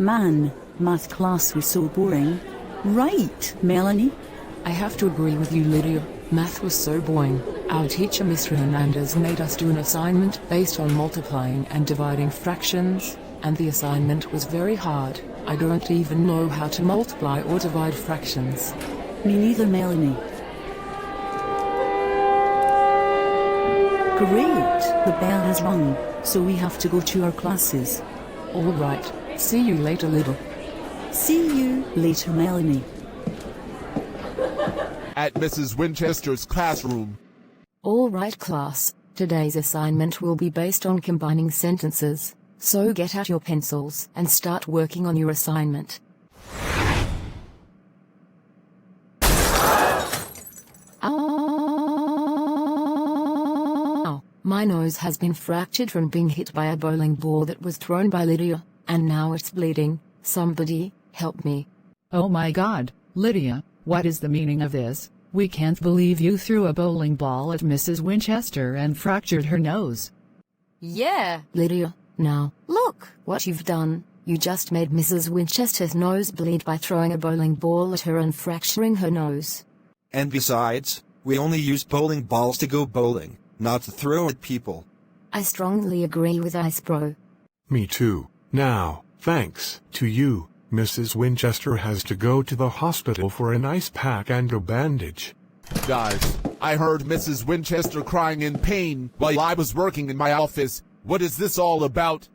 Man, math class was so boring. Right, Melanie? I have to agree with you, Lydia. Math was so boring. Our teacher, Mr. Hernandez, made us do an assignment based on multiplying and dividing fractions, and the assignment was very hard. I don't even know how to multiply or divide fractions. Me neither, Melanie. Great! The bell has rung, so we have to go to our classes. Alright, see you later, Lydia. See you later, Melanie. At Mrs. Winchester's classroom. Alright, class. Today's assignment will be based on combining sentences, so get out your pencils and start working on your assignment. Ow! My nose has been fractured from being hit by a bowling ball that was thrown by Lydia, and now it's bleeding. Somebody, help me. Oh my God, Lydia, what is the meaning of this? We can't believe you threw a bowling ball at Mrs. Winchester and fractured her nose. Yeah, Lydia, now, look what you've done. You just made Mrs. Winchester's nose bleed by throwing a bowling ball at her and fracturing her nose. And besides, we only use bowling balls to go bowling, not to throw at people. I strongly agree with Ice Bro. Me too. Now, thanks to you, Mrs. Winchester has to go to the hospital for an ice pack and a bandage. Guys, I heard Mrs. Winchester crying in pain while I was working in my office. What is this all about?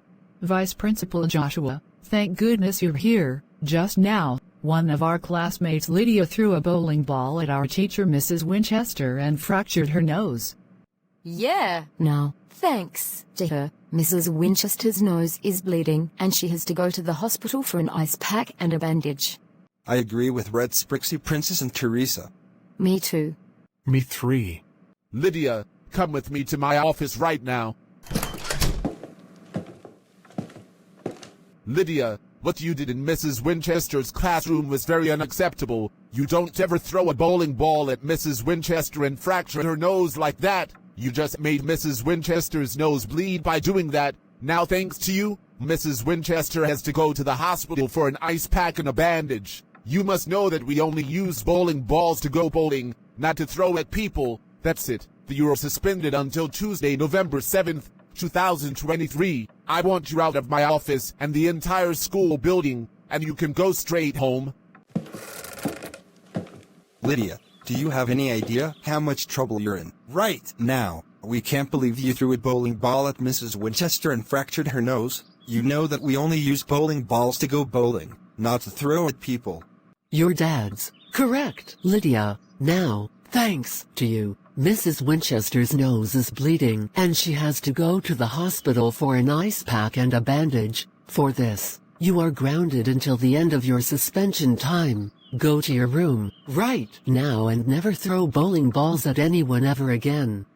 Vice Principal Joshua, thank goodness you're here. Just now, one of our classmates, Lydia, threw a bowling ball at our teacher, Mrs. Winchester, and fractured her nose. Yeah, now, thanks to her, Mrs. Winchester's nose is bleeding and she has to go to the hospital for an ice pack and a bandage. I agree with Red Sprixie Princess and Teresa. Me too. Me 3. Lydia, come with me to my office right now. Lydia, what you did in Mrs. Winchester's classroom was very unacceptable. You don't ever throw a bowling ball at Mrs. Winchester and fracture her nose like that. You just made Mrs. Winchester's nose bleed by doing that. Now thanks to you, Mrs. Winchester has to go to the hospital for an ice pack and a bandage. You must know that we only use bowling balls to go bowling, not to throw at people. That's it. You are suspended until Tuesday, November 7th, 2023. I want you out of my office and the entire school building, and you can go straight home. Lydia, do you have any idea how much trouble you're in right now? We can't believe you threw a bowling ball at Mrs. Winchester and fractured her nose. You know that we only use bowling balls to go bowling, not to throw at people. Your dad's correct, Lydia. Now, thanks to you, Mrs. Winchester's nose is bleeding and she has to go to the hospital for an ice pack and a bandage. For this, you are grounded until the end of your suspension time. Go to your room right now and never throw bowling balls at anyone ever again.